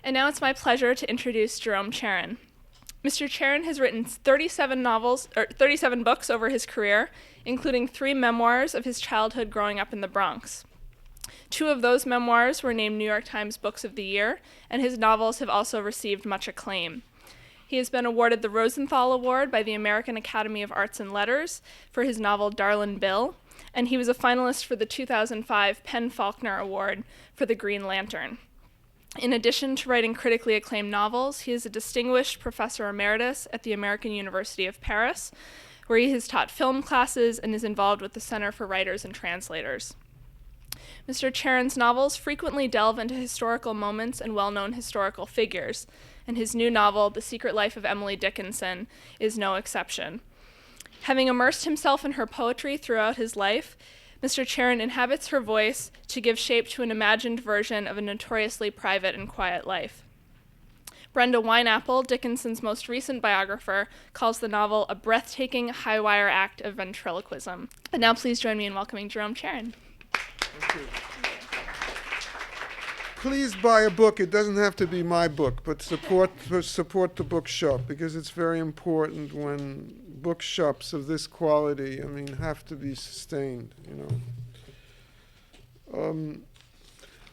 And now it's my pleasure to introduce Jerome Charon. Mr. Charon has written 37 books over his career, including 3 memoirs of his childhood growing up in the Bronx. 2 of those memoirs were named New York Times Books of the Year, and his novels have also received much acclaim. He has been awarded the Rosenthal Award by the American Academy of Arts and Letters for his novel Darlin' Bill, and he was a finalist for the 2005 PEN/Faulkner Award for The Green Lantern. In addition to writing critically acclaimed novels, he is a distinguished professor emeritus at the American University of Paris, where he has taught film classes and is involved with the Center for Writers and Translators. Mr. Charon's novels frequently delve into historical moments and well-known historical figures, and his new novel, The Secret Life of Emily Dickinson, is no exception. Having immersed himself in her poetry throughout his life, Mr. Charon inhabits her voice to give shape to an imagined version of a notoriously private and quiet life. Brenda Wineapple, Dickinson's most recent biographer, calls the novel a breathtaking high-wire act of ventriloquism. And now please join me in welcoming Jerome Charon. Thank you. Please buy a book. It doesn't have to be my book, but support the bookshop, because it's very important when bookshops of this quality, have to be sustained,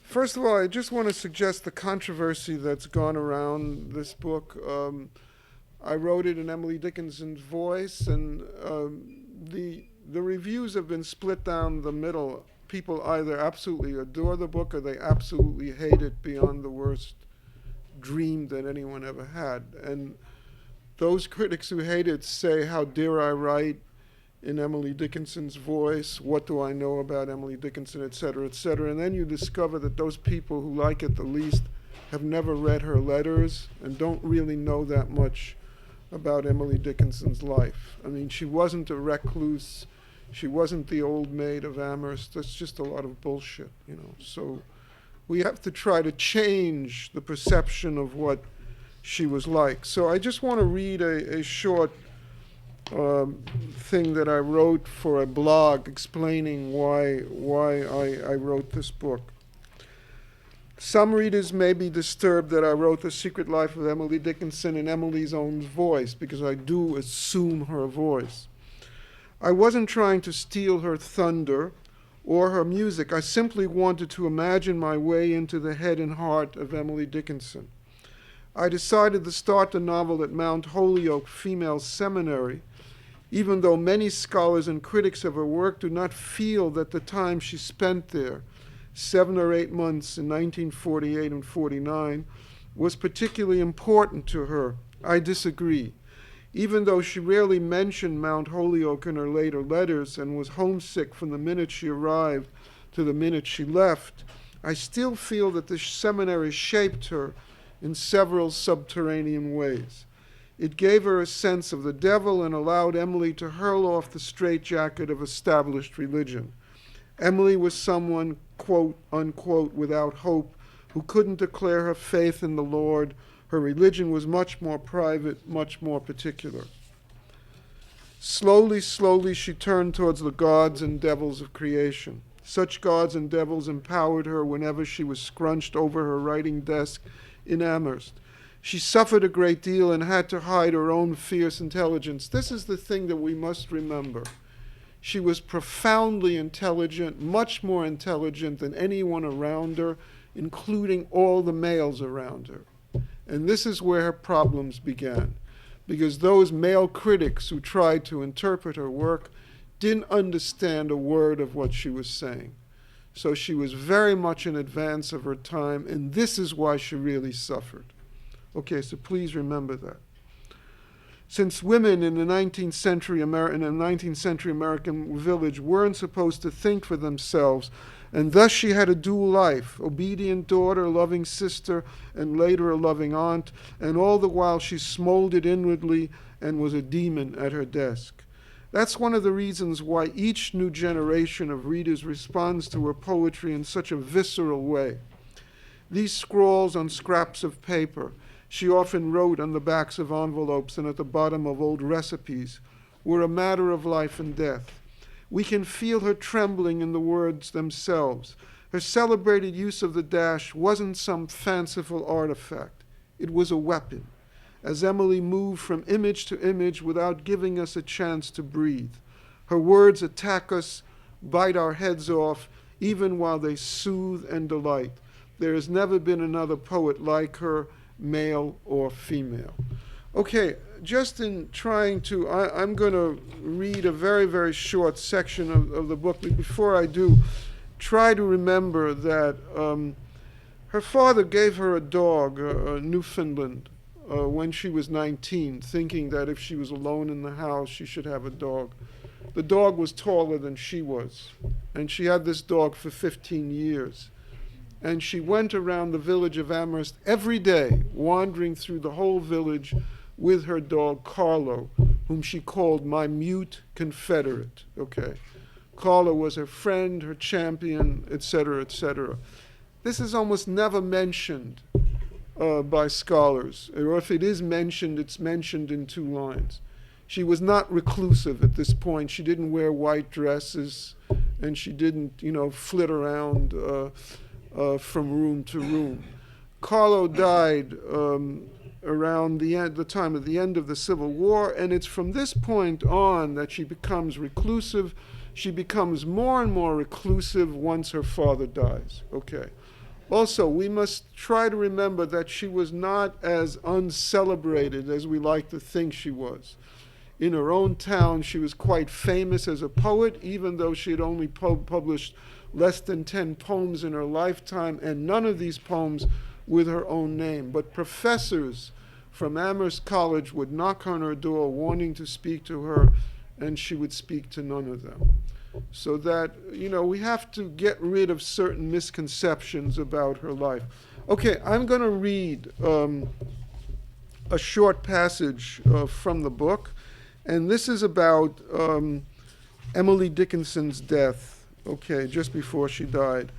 First of all, I just want to suggest the controversy that's gone around this book. I wrote it in Emily Dickinson's voice, and the reviews have been split down the middle. People either absolutely adore the book or they absolutely hate it beyond the worst dream that anyone ever had. And those critics who hate it say, how dare I write in Emily Dickinson's voice? What do I know about Emily Dickinson, et cetera, et cetera. And then you discover that those people who like it the least have never read her letters and don't really know that much about Emily Dickinson's life. She wasn't a recluse. She wasn't the old maid of Amherst. That's just a lot of bullshit, So we have to try to change the perception of what she was like. So I just want to read a short thing that I wrote for a blog explaining why I wrote this book. Some readers may be disturbed that I wrote The Secret Life of Emily Dickinson in Emily's own voice, because I do assume her voice. I wasn't trying to steal her thunder or her music. I simply wanted to imagine my way into the head and heart of Emily Dickinson. I decided to start the novel at Mount Holyoke Female Seminary, even though many scholars and critics of her work do not feel that the time she spent there, 7 or 8 months in 1948 and 49, was particularly important to her. I disagree. Even though she rarely mentioned Mount Holyoke in her later letters and was homesick from the minute she arrived to the minute she left, I still feel that the seminary shaped her in several subterranean ways. It gave her a sense of the devil and allowed Emily to hurl off the straitjacket of established religion. Emily was someone, quote, unquote, without hope, who couldn't declare her faith in the Lord. Her religion was much more private, much more particular. Slowly, she turned towards the gods and devils of creation. Such gods and devils empowered her whenever she was scrunched over her writing desk in Amherst. She suffered a great deal and had to hide her own fierce intelligence. This is the thing that we must remember. She was profoundly intelligent, much more intelligent than anyone around her, including all the males around her. And this is where her problems began, because those male critics who tried to interpret her work didn't understand a word of what she was saying. So she was very much in advance of her time, and this is why she really suffered. Okay, so please remember that. Since women in the 19th century American village weren't supposed to think for themselves, and thus she had a dual life, obedient daughter, loving sister, and later a loving aunt, and all the while she smoldered inwardly and was a demon at her desk. That's one of the reasons why each new generation of readers responds to her poetry in such a visceral way. These scrawls on scraps of paper, she often wrote on the backs of envelopes and at the bottom of old recipes, were a matter of life and death. We can feel her trembling in the words themselves. Her celebrated use of the dash wasn't some fanciful artifact. It was a weapon, as Emily moved from image to image without giving us a chance to breathe. Her words attack us, bite our heads off, even while they soothe and delight. There has never been another poet like her, male or female. Okay, just in trying to, I'm going to read a very, very short section of the book. But before I do, try to remember that her father gave her a dog, a Newfoundland, when she was 19, thinking that if she was alone in the house, she should have a dog. The dog was taller than she was, and she had this dog for 15 years. And she went around the village of Amherst every day, wandering through the whole village with her dog Carlo, whom she called my mute confederate. Okay, Carlo was her friend, her champion, etc., etc. This is almost never mentioned by scholars, or if it is mentioned, it's mentioned in 2 lines. She was not reclusive at this point. She didn't wear white dresses, and she didn't, flit around from room to room. Carlo died around the time of the end of the Civil War, and it's from this point on that she becomes reclusive. She becomes more and more reclusive once her father dies. Okay. Also, we must try to remember that she was not as uncelebrated as we like to think she was. In her own town, she was quite famous as a poet, even though she had only published less than 10 poems in her lifetime, and none of these poems with her own name. But professors from Amherst College would knock on her door wanting to speak to her, and she would speak to none of them. So that, we have to get rid of certain misconceptions about her life. Okay, I'm going to read a short passage from the book, and this is about Emily Dickinson's death, okay, just before she died.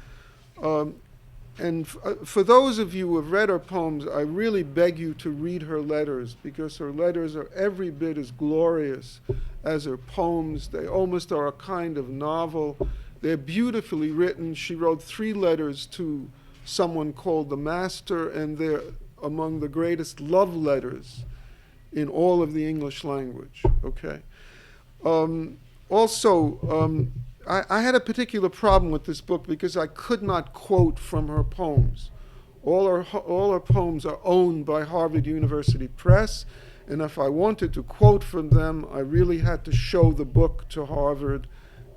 And for those of you who have read her poems, I really beg you to read her letters, because her letters are every bit as glorious as her poems. They almost are a kind of novel. They're beautifully written. She wrote 3 letters to someone called the Master, and they're among the greatest love letters in all of the English language, okay? I had a particular problem with this book because I could not quote from her poems. All her poems are owned by Harvard University Press, and if I wanted to quote from them, I really had to show the book to Harvard,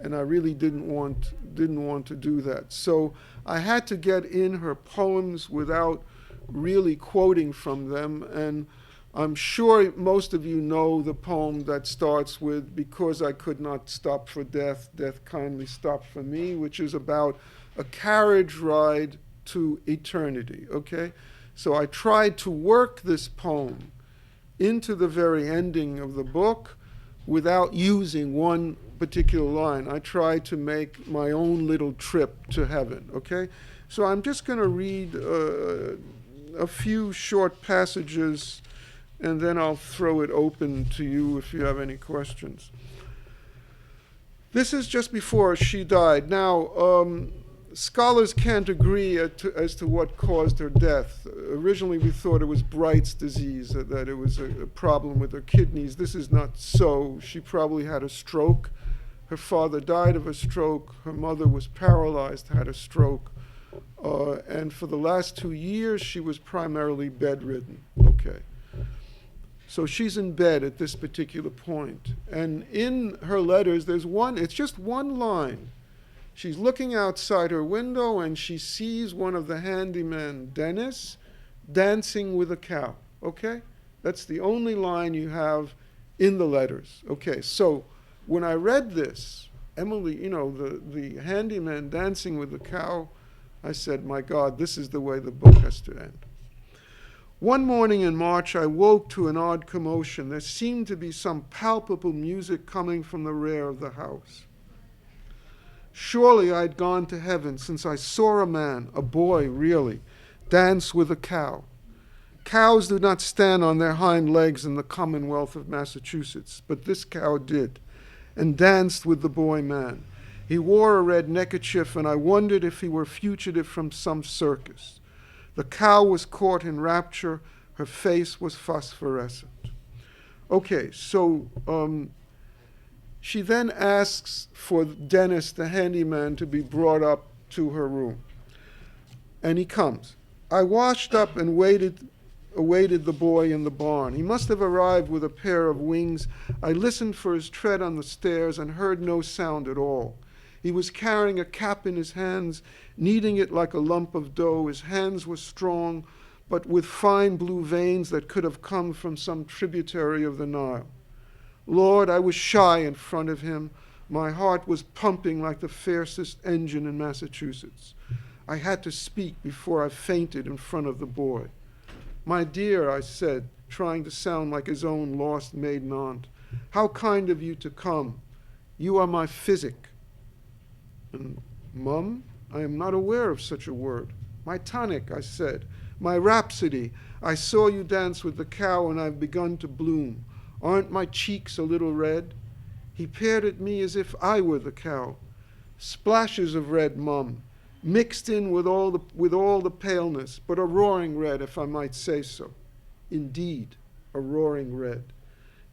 and I really didn't want to do that. So I had to get in her poems without really quoting from them, and I'm sure most of you know the poem that starts with, "Because I could not stop for death, death kindly stopped for me," which is about a carriage ride to eternity, okay? So I tried to work this poem into the very ending of the book without using one particular line. I tried to make my own little trip to heaven, okay? So I'm just going to read a few short passages, and then I'll throw it open to you if you have any questions. This is just before she died. Now, scholars can't agree as to what caused her death. Originally, we thought it was Bright's disease, that it was a problem with her kidneys. This is not so. She probably had a stroke. Her father died of a stroke. Her mother was paralyzed, had a stroke. And for the last 2 years, she was primarily bedridden. Okay. So she's in bed at this particular point. And in her letters, it's just one line. She's looking outside her window and she sees one of the handymen, Dennis, dancing with a cow. Okay? That's the only line you have in the letters. Okay, so when I read this, Emily, the handyman dancing with the cow, I said, my God, this is the way the book has to end. One morning in March, I woke to an odd commotion. There seemed to be some palpable music coming from the rear of the house. Surely I'd gone to heaven, since I saw a man, a boy really, dance with a cow. Cows do not stand on their hind legs in the Commonwealth of Massachusetts, but this cow did, and danced with the boy man. He wore a red neckerchief, and I wondered if he were fugitive from some circus. The cow was caught in rapture. Her face was phosphorescent. Okay, so she then asks for Dennis, the handyman, to be brought up to her room. And he comes. I washed up and awaited the boy in the barn. He must have arrived with a pair of wings. I listened for his tread on the stairs and heard no sound at all. He was carrying a cap in his hands, kneading it like a lump of dough. His hands were strong, but with fine blue veins that could have come from some tributary of the Nile. Lord, I was shy in front of him. My heart was pumping like the fiercest engine in Massachusetts. I had to speak before I fainted in front of the boy. My dear, I said, trying to sound like his own lost maiden aunt, how kind of you to come. You are my physic. And, Mum, I am not aware of such a word. My tonic, I said. My rhapsody. I saw you dance with the cow and I've begun to bloom. Aren't my cheeks a little red? He peered at me as if I were the cow. Splashes of red, Mum, mixed in with all the paleness, but a roaring red, if I might say so. Indeed, a roaring red.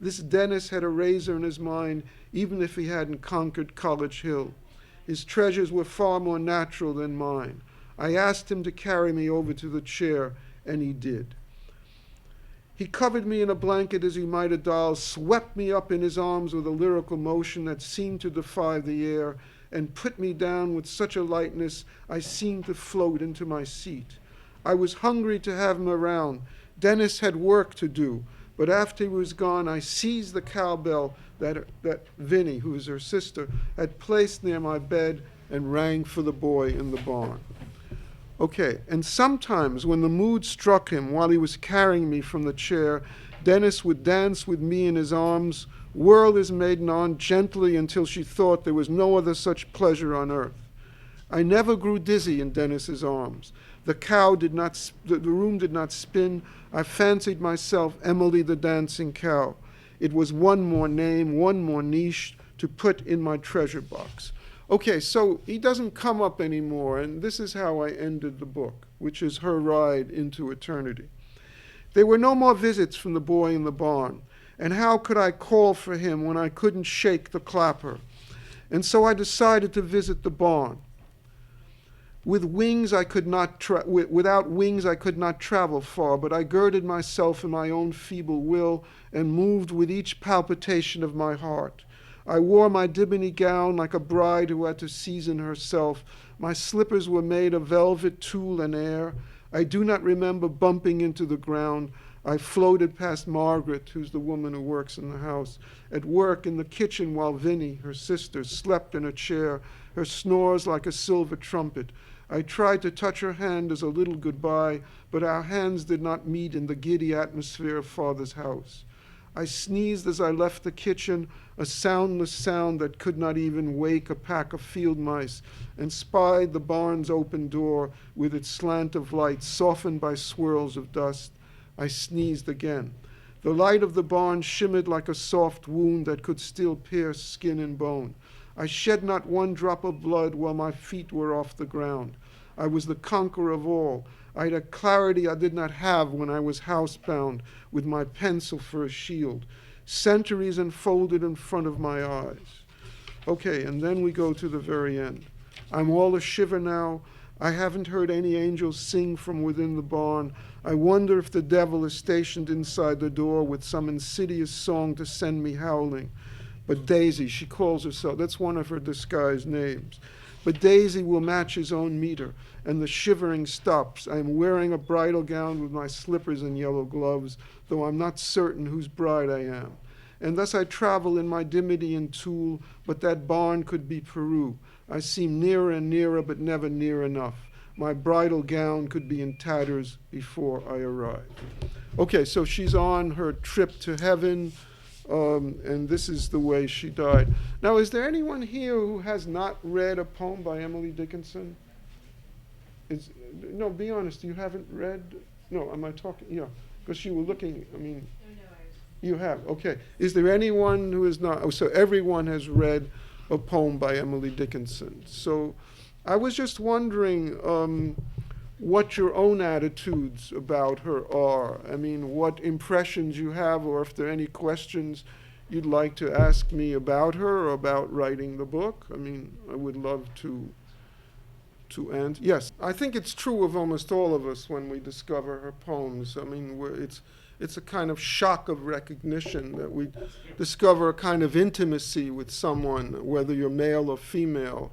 This Dennis had a razor in his mind, even if he hadn't conquered College Hill. His treasures were far more natural than mine. I asked him to carry me over to the chair, and he did. He covered me in a blanket as he might a doll, swept me up in his arms with a lyrical motion that seemed to defy the air, and put me down with such a lightness I seemed to float into my seat. I was hungry to have him around. Dennis had work to do, but after he was gone, I seized the cowbell that Vinnie, who was her sister, had placed near my bed and rang for the boy in the barn. Okay, and sometimes when the mood struck him while he was carrying me from the chair, Dennis would dance with me in his arms, whirl his maiden on gently until she thought there was no other such pleasure on earth. I never grew dizzy in Dennis's arms. The room did not spin. I fancied myself Emily the dancing cow. It was one more name, one more niche to put in my treasure box. Okay, so he doesn't come up anymore, and this is how I ended the book, which is her ride into eternity. There were no more visits from the boy in the barn, and how could I call for him when I couldn't shake the clapper? And so I decided to visit the barn. Without wings, I could not travel far, but I girded myself in my own feeble will and moved with each palpitation of my heart. I wore my dimity gown like a bride who had to season herself. My slippers were made of velvet, tulle, and air. I do not remember bumping into the ground. I floated past Margaret, who's the woman who works in the house, at work in the kitchen while Vinnie, her sister, slept in a chair, her snores like a silver trumpet. I tried to touch her hand as a little goodbye, but our hands did not meet in the giddy atmosphere of Father's house. I sneezed as I left the kitchen, a soundless sound that could not even wake a pack of field mice, and spied the barn's open door with its slant of light softened by swirls of dust. I sneezed again. The light of the barn shimmered like a soft wound that could still pierce skin and bone. I shed not one drop of blood while my feet were off the ground. I was the conqueror of all. I had a clarity I did not have when I was housebound with my pencil for a shield. Centuries unfolded in front of my eyes. Okay, and then we go to the very end. I'm all a shiver now. I haven't heard any angels sing from within the barn. I wonder if the devil is stationed inside the door with some insidious song to send me howling. But Daisy, she calls herself, that's one of her disguised names. But Daisy will match his own meter, and the shivering stops. I am wearing a bridal gown with my slippers and yellow gloves, though I'm not certain whose bride I am. And thus I travel in my dimity and tulle, but that barn could be Peru. I seem nearer and nearer, but never near enough. My bridal gown could be in tatters before I arrive. Okay, so she's on her trip to heaven, and this is the way she died. Now, is there anyone here who has not read a poem by Emily Dickinson? No, be honest, you haven't read? No, am I talking? Yeah, because you were looking, I mean. You have, okay. Is there anyone who is not? Oh, so everyone has read a poem by Emily Dickinson. So I was just wondering what your own attitudes about her are. I mean, what impressions you have, or if there are any questions you'd like to ask me about her or about writing the book. I mean, I would love to answer. Yes, I think it's true of almost all of us when we discover her poems. I mean, it's a kind of shock of recognition that we discover a kind of intimacy with someone, whether you're male or female.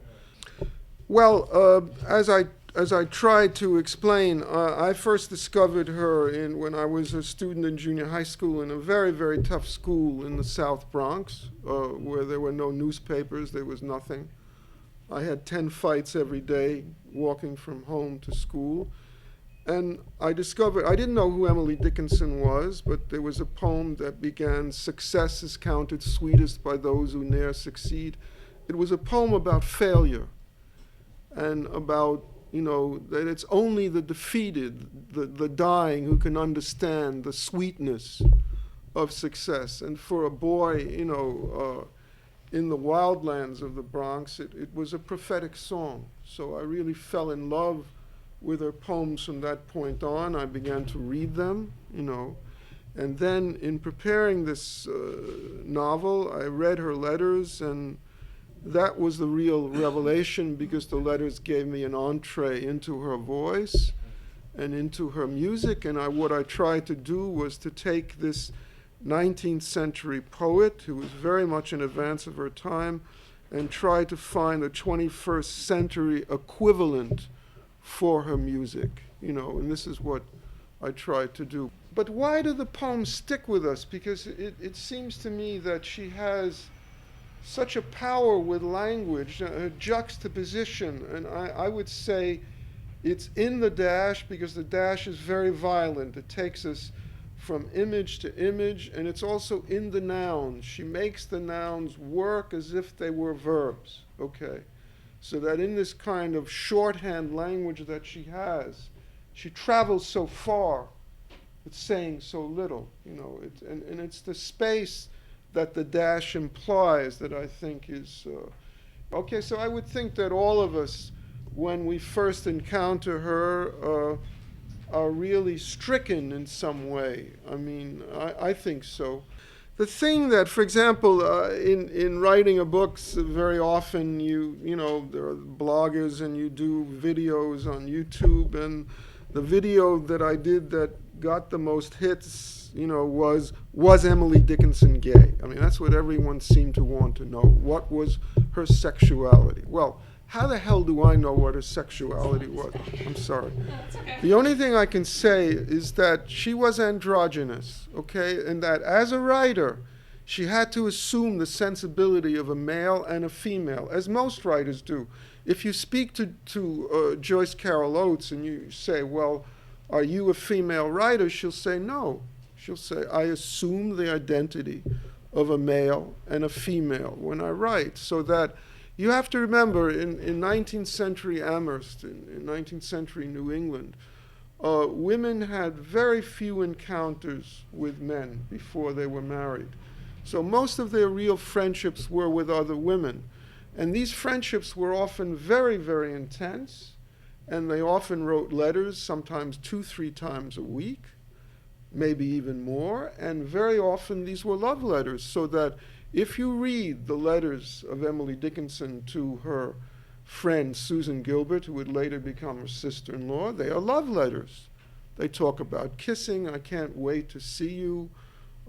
Well, as I tried to explain, I first discovered her when I was a student in junior high school in a very, very tough school in the South Bronx, where there were no newspapers, there was nothing. I had 10 fights every day walking from home to school. And I didn't know who Emily Dickinson was, but there was a poem that began, "Success is counted sweetest by those who ne'er succeed." It was a poem about failure and about, that it's only the defeated, the dying, who can understand the sweetness of success. And for a boy, in the wildlands of the Bronx, it was a prophetic song. So I really fell in love with her poems from that point on. I began to read them, And then in preparing this novel, I read her letters, and that was the real revelation, because the letters gave me an entree into her voice and into her music. And what I tried to do was to take this 19th century poet who was very much in advance of her time and try to find a 21st century equivalent for her music, and this is what I tried to do. But why do the poems stick with us? Because it seems to me that she has such a power with language, a juxtaposition, and I would say it's in the dash, because the dash is very violent. It takes us from image to image, and it's also in the nouns. She makes the nouns work as if they were verbs, okay? So that in this kind of shorthand language that she has, she travels so far with saying so little, and it's the space that the dash implies that I think is, okay, so I would think that all of us, when we first encounter her, are really stricken in some way. I mean, I think so. The thing that, for example, in writing a book, very often there are bloggers and you do videos on YouTube, and the video that I did that got the most hits, was Emily Dickinson gay? I mean, that's what everyone seemed to want to know. What was her sexuality? Well, how the hell do I know what her sexuality was? I'm sorry. No, that's okay. The only thing I can say is that she was androgynous, okay? And that as a writer, she had to assume the sensibility of a male and a female, as most writers do. If you speak to Joyce Carol Oates and you say, well, are you a female writer? She'll say no. She'll say, I assume the identity of a male and a female when I write, so that you have to remember, in 19th century Amherst, in 19th century New England, women had very few encounters with men before they were married. So most of their real friendships were with other women. And these friendships were often very, very intense, and they often wrote letters, sometimes 2-3 times a week, maybe even more, and very often these were love letters, so that if you read the letters of Emily Dickinson to her friend Susan Gilbert, who would later become her sister-in-law, they are love letters. They talk about kissing, I can't wait to see you,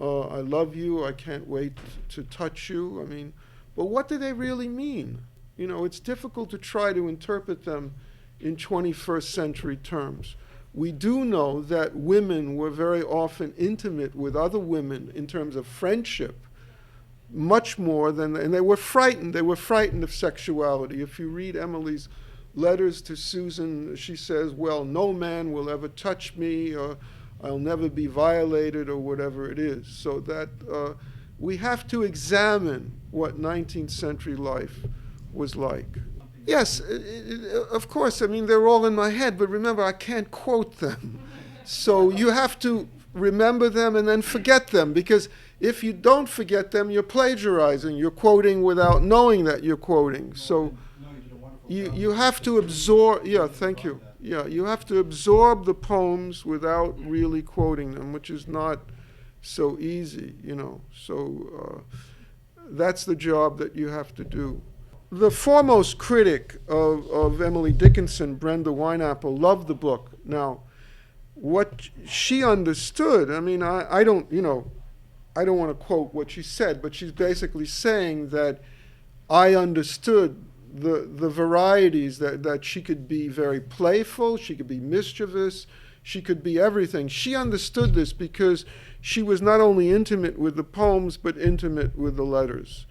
I love you, I can't wait to touch you. I mean, but what do they really mean? It's difficult to try to interpret them in 21st century terms. We do know that women were very often intimate with other women in terms of friendship, much more than, and they were frightened of sexuality. If you read Emily's letters to Susan, she says, well, no man will ever touch me, or I'll never be violated, or whatever it is. So that we have to examine what 19th century life was like. Yes, of course, I mean, they're all in my head, but remember, I can't quote them. So you have to remember them and then forget them, because if you don't forget them, you're plagiarizing. You're quoting without knowing that you're quoting. So you have to absorb. Yeah, thank you. Yeah, you have to absorb the poems without really quoting them, which is not so easy, So that's the job that you have to do. The foremost critic of Emily Dickinson, Brenda Wineapple, loved the book. Now, what she understood, I don't want to quote what she said, but she's basically saying that I understood the varieties, that she could be very playful, she could be mischievous, she could be everything. She understood this because she was not only intimate with the poems, but intimate with the letters.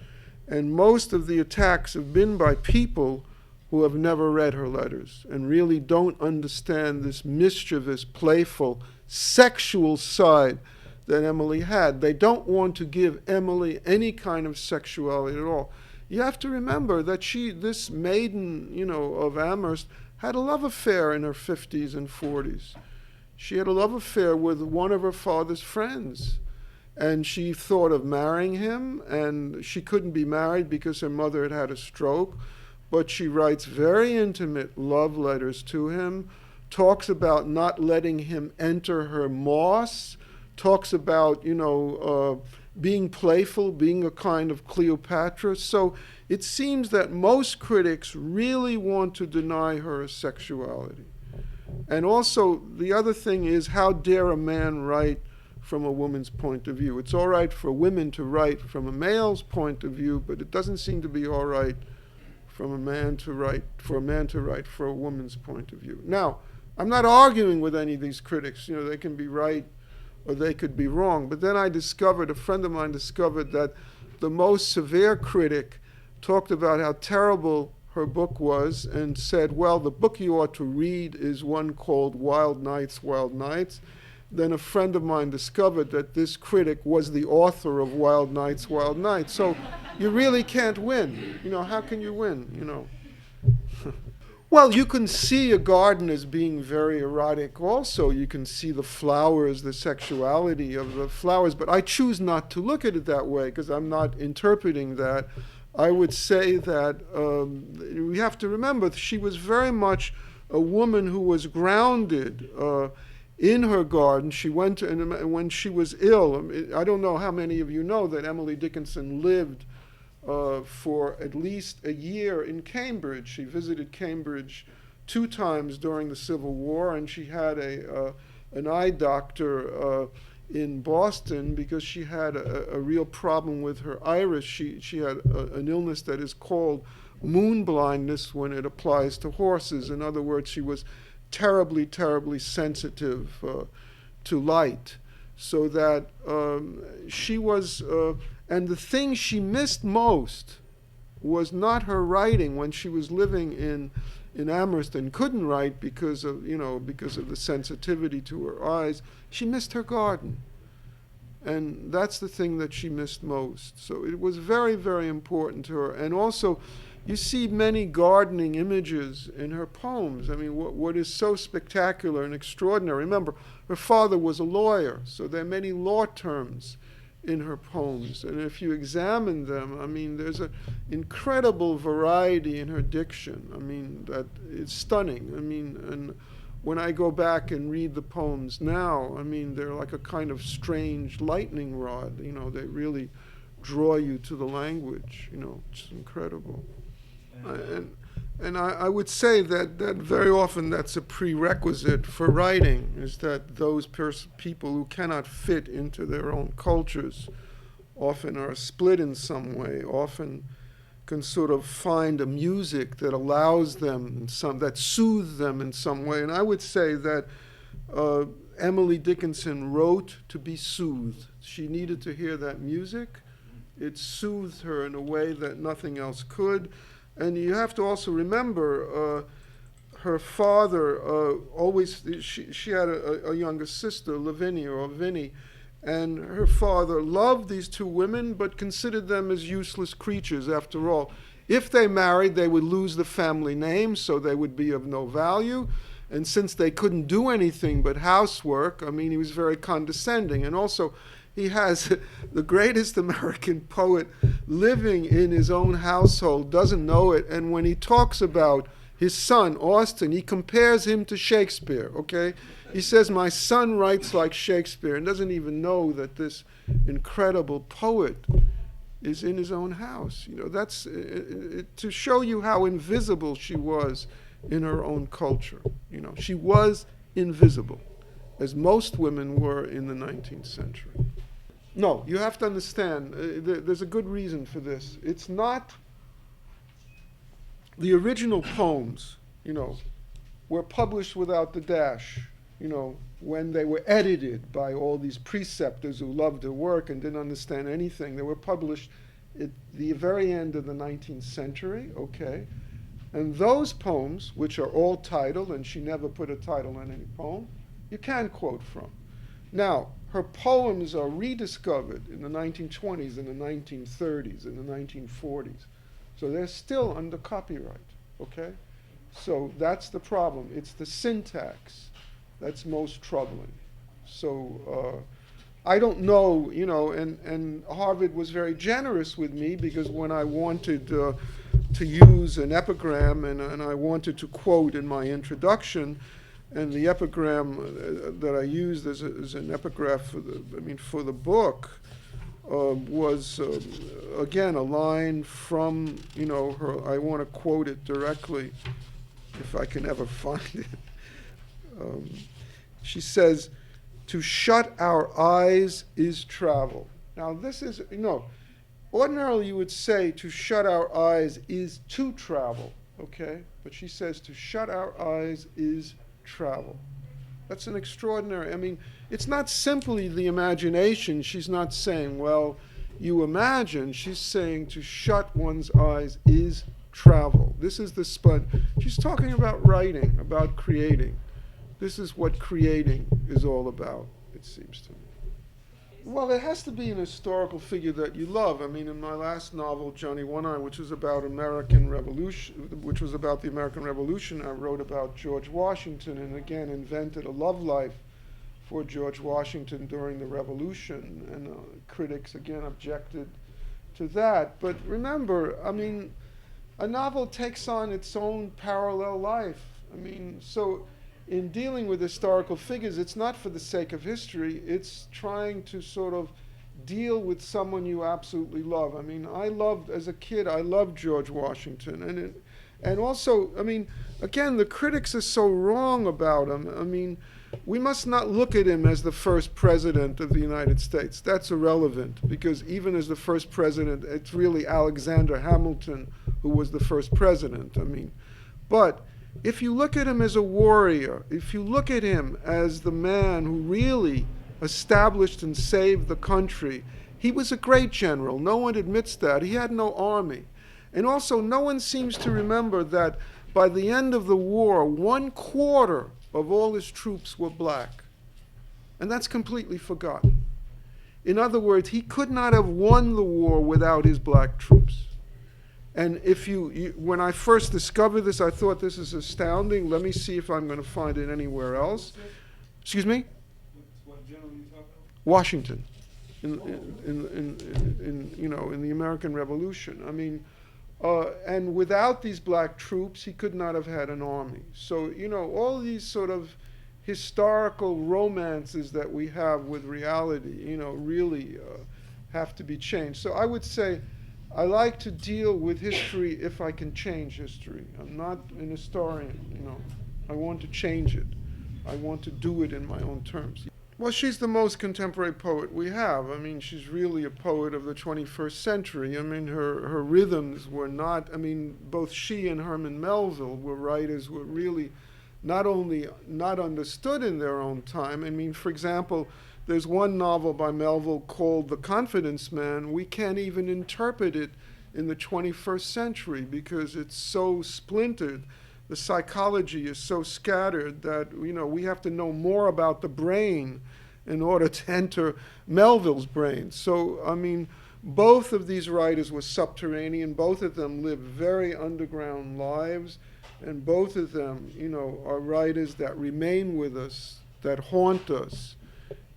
And most of the attacks have been by people who have never read her letters and really don't understand this mischievous, playful, sexual side that Emily had. They don't want to give Emily any kind of sexuality at all. You have to remember that this maiden, of Amherst, had a love affair in her 50s and 40s. She had a love affair with one of her father's friends. And she thought of marrying him, and she couldn't be married because her mother had had a stroke. But she writes very intimate love letters to him, talks about not letting him enter her moss, talks about, being playful, being a kind of Cleopatra. So it seems that most critics really want to deny her sexuality. And also, the other thing is, how dare a man write from a woman's point of view? It's all right for women to write from a male's point of view, but it doesn't seem to be all right for a man to write for a woman's point of view. Now, I'm not arguing with any of these critics. They can be right or they could be wrong. But then a friend of mine discovered that the most severe critic talked about how terrible her book was and said, well, the book you ought to read is one called Wild Nights, Wild Nights. Then a friend of mine discovered that this critic was the author of Wild Nights, Wild Nights. So you really can't win. How can you win, Well, you can see a garden as being very erotic also. You can see the flowers, the sexuality of the flowers, but I choose not to look at it that way because I'm not interpreting that. I would say that we have to remember she was very much a woman who was grounded in her garden. She went to, and when she was ill, I don't know how many of you know that Emily Dickinson lived for at least a year in Cambridge. She visited Cambridge 2 times during the Civil War, and she had an eye doctor in Boston because she had a real problem with her iris. She had an illness that is called moon blindness when it applies to horses. In other words, she was terribly, terribly sensitive to light. So that she was, and the thing she missed most was not her writing when she was living in Amherst and couldn't write because of the sensitivity to her eyes. She missed her garden. And that's the thing that she missed most. So it was very, very important to her. And also, you see many gardening images in her poems. What is so spectacular and extraordinary, remember, her father was a lawyer, so there are many law terms in her poems. And if you examine them, there's an incredible variety in her diction. That is stunning. And when I go back and read the poems now, they're like a kind of strange lightning rod. They really draw you to the language. It's incredible. And I would say that very often that's a prerequisite for writing, is that those people who cannot fit into their own cultures often are split in some way, often can sort of find a music that allows them, that soothes them in some way. And I would say that Emily Dickinson wrote to be soothed. She needed to hear that music. It soothed her in a way that nothing else could. And you have to also remember her father she had a younger sister, Lavinia or Vinnie, and her father loved these 2 women but considered them as useless creatures. After all, if they married, they would lose the family name, so they would be of no value. And since they couldn't do anything but housework, I mean, he was very condescending. And also, he has the greatest American poet living in his own household, doesn't know it. And when he talks about his son, Austin, he compares him to Shakespeare, okay? He says, my son writes like Shakespeare, and doesn't even know that this incredible poet is in his own house. You know, that's to show you how invisible she was in her own culture. You know, she was invisible, as most women were in the 19th century. No, you have to understand, there's a good reason for this. It's not the original poems, you know, were published without the dash, you know, when they were edited by all these preceptors who loved her work and didn't understand anything. They were published at the very end of the 19th century, okay? And those poems, which are all titled, and she never put a title on any poem, you can quote from. Now, her poems are rediscovered in the 1920s, in the 1930s, in the 1940s. So they're still under copyright, okay? So that's the problem. It's the syntax that's most troubling. So I don't know, you know, and Harvard was very generous with me, because when I wanted to use an epigram and I wanted to quote in my introduction, and the epigram that I used as an epigraph for the book was again a line from, you know, her. I want to quote it directly, if I can ever find it. She says, "To shut our eyes is travel." Now this is, you know, ordinarily you would say to shut our eyes is to travel, okay? But she says to shut our eyes is travel. That's an extraordinary, I mean, it's not simply the imagination. She's not saying, well, you imagine. She's saying to shut one's eyes is travel. This is the spud. She's talking about writing, about creating. This is what creating is all about, it seems to me. Well, it has to be an historical figure that you love. I mean, in my last novel, Johnny One-Eye, which was about American Revolution, which was about the American Revolution, I wrote about George Washington, and again invented a love life for George Washington during the Revolution, and critics again objected to that. But remember, I mean, a novel takes on its own parallel life. I mean, so in dealing with historical figures, it's not for the sake of history, it's trying to sort of deal with someone you absolutely love. I mean, as a kid, I loved George Washington. And also, I mean, again, the critics are so wrong about him. I mean, we must not look at him as the first president of the United States. That's irrelevant, because even as the first president, it's really Alexander Hamilton who was the first president. I mean, but if you look at him as a warrior, if you look at him as the man who really established and saved the country, he was a great general. No one admits that. He had no army. And also, no one seems to remember that by the end of the war, 1/4 of all his troops were black. And that's completely forgotten. In other words, he could not have won the war without his black troops. And if when I first discovered this, I thought this is astounding. Let me see if I'm going to find it anywhere else. Excuse me? What general are you talking about? Washington, in the American Revolution. I mean, and without these black troops, he could not have had an army. So, you know, all these sort of historical romances that we have with reality, you know, really have to be changed. So I would say, I like to deal with history if I can change history. I'm not an historian, you know. I want to change it. I want to do it in my own terms. Well, she's the most contemporary poet we have. I mean, she's really a poet of the 21st century. I mean, her rhythms were not, I mean, both she and Herman Melville were writers who were really not only not understood in their own time. I mean, for example, there's one novel by Melville called The Confidence Man. We can't even interpret it in the 21st century because it's so splintered. The psychology is so scattered that, you know, we have to know more about the brain in order to enter Melville's brain. So, I mean, both of these writers were subterranean. Both of them lived very underground lives. And both of them, are writers that remain with us, that haunt us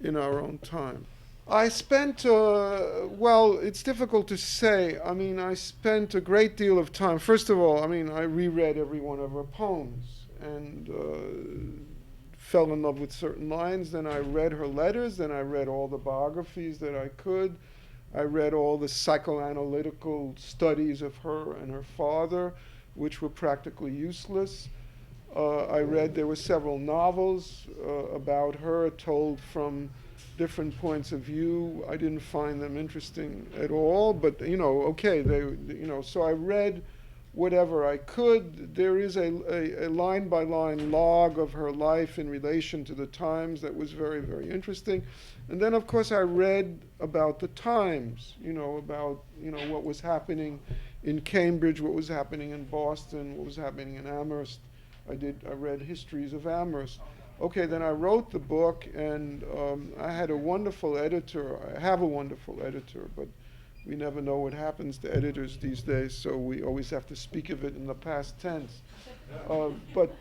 in our own time. I spent, well, it's difficult to say. I mean, I spent a great deal of time. First of all, I reread every one of her poems and fell in love with certain lines. Then I read her letters. Then I read all the biographies that I could. I read all the psychoanalytical studies of her and her father, which were practically useless. There were several novels about her told from different points of view. I didn't find them interesting at all, but okay, so I read whatever I could. There is a line-by-line log of her life in relation to the times that was very, very interesting. And then, of course, I read about the times, about, what was happening in Cambridge, what was happening in Boston, what was happening in Amherst. I read histories of Amherst. Okay, then I wrote the book, and I had a wonderful editor. I have a wonderful editor, but we never know what happens to editors these days, so we always have to speak of it in the past tense. But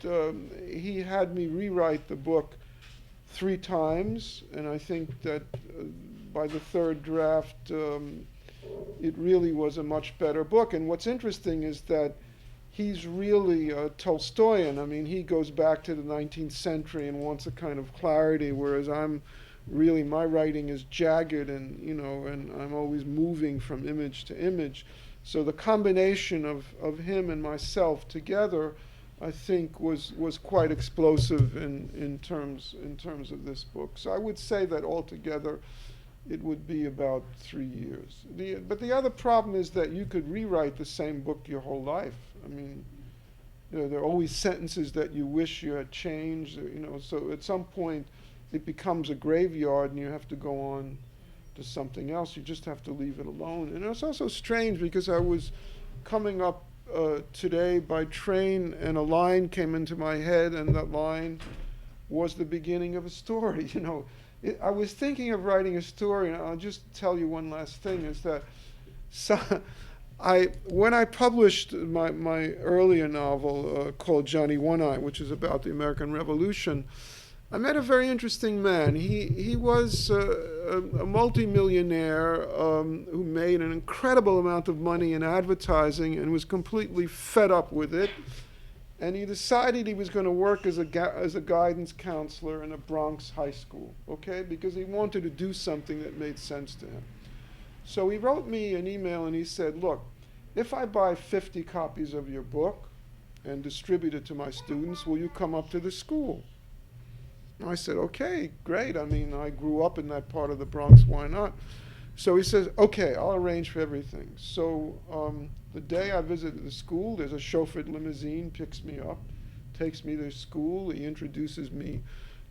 he had me rewrite the book 3 times, and I think that by the 3rd draft, it really was a much better book. And what's interesting is that he's really Tolstoyan. I mean, he goes back to the 19th century and wants a kind of clarity, whereas my writing is jagged and, and I'm always moving from image to image. So the combination of him and myself together, I think, was quite explosive in terms of this book. So I would say that altogether it would be about 3 years. But the other problem is that you could rewrite the same book your whole life. I mean, there are always sentences that you wish you had changed, so at some point it becomes a graveyard and you have to go on to something else. You just have to leave it alone. And it's also strange because I was coming up today by train and a line came into my head, and that line was the beginning of a story. I was thinking of writing a story, and I'll just tell you one last thing, is that when I published my earlier novel called Johnny One-Eye, which is about the American Revolution, I met a very interesting man. He was a multimillionaire who made an incredible amount of money in advertising and was completely fed up with it. And he decided he was going to work as a guidance counselor in a Bronx high school, okay? Because he wanted to do something that made sense to him. So he wrote me an email and he said, look, if I buy 50 copies of your book and distribute it to my students, will you come up to the school? And I said, okay, great. I mean, I grew up in that part of the Bronx, why not? So he says, okay, I'll arrange for everything. So the day I visited the school, there's a chauffeured limousine, picks me up, takes me to school. He introduces me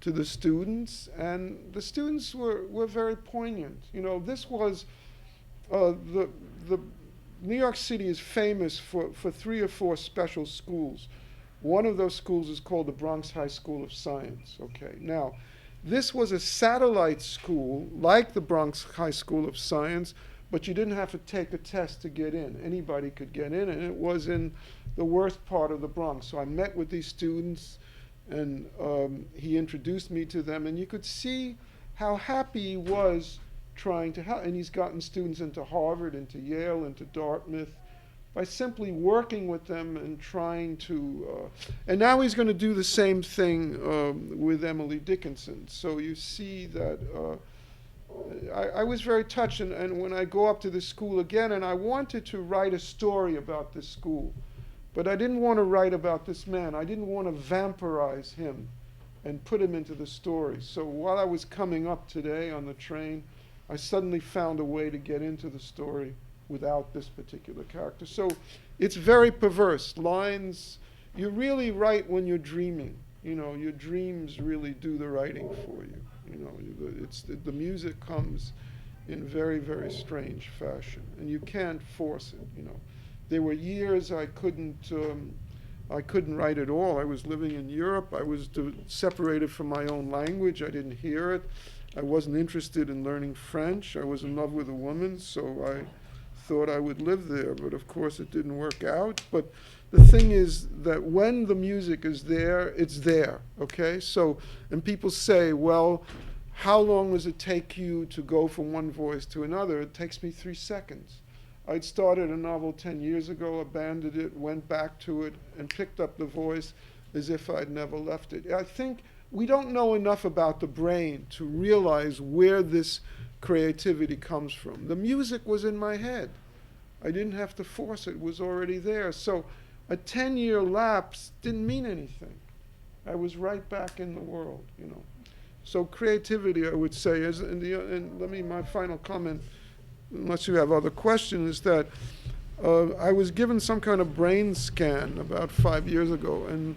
to the students, and the students were very poignant. This was, the New York City is famous for 3 or 4 special schools. One of those schools is called the Bronx High School of Science. Okay, now, this was a satellite school, like the Bronx High School of Science, but you didn't have to take a test to get in. Anybody could get in, and it was in the worst part of the Bronx. So I met with these students, and he introduced me to them, and you could see how happy he was trying to help. And he's gotten students into Harvard, into Yale, into Dartmouth, by simply working with them and trying to, and now he's going to do the same thing with Emily Dickinson. So you see that I was very touched, and when I go up to the school again, and I wanted to write a story about this school, but I didn't want to write about this man. I didn't want to vampirize him and put him into the story. So while I was coming up today on the train, I suddenly found a way to get into the story without this particular character. So it's very perverse. Lines, you really write when you're dreaming. Your dreams really do the writing for you. The music comes in very, very strange fashion, and you can't force it. There were years I couldn't write at all. I was living in Europe. I was separated from my own language. I didn't hear it. I wasn't interested in learning French. I was in love with a woman, so I thought I would live there, but of course it didn't work out. But the thing is that when the music is there, it's there, okay? So, and people say, well, how long does it take you to go from one voice to another? It takes me 3 seconds. I'd started a novel 10 years ago, abandoned it, went back to it, and picked up the voice as if I'd never left it. I think we don't know enough about the brain to realize where this creativity comes from. The music was in my head. I didn't have to force it. It was already there. So a 10-year lapse didn't mean anything. I was right back in the world, you know. So creativity, I would say, is, and let me, my final comment, unless you have other questions, is that I was given some kind of brain scan about 5 years ago, and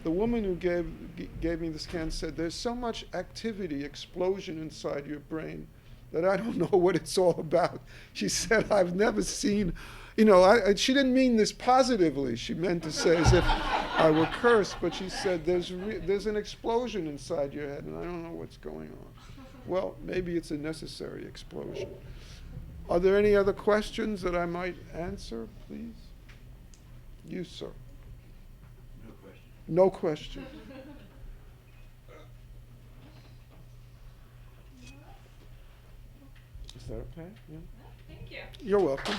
the woman who gave me the scan said, there's so much activity, explosion inside your brain that I don't know what it's all about. She said, I've never seen, you know, she didn't mean this positively. She meant to say as if I were cursed, but she said, there's an explosion inside your head, and I don't know what's going on. Well, maybe it's a necessary explosion. Are there any other questions that I might answer, please? You, sir. No question. No question. Is that okay? Yeah. Thank you. You're welcome.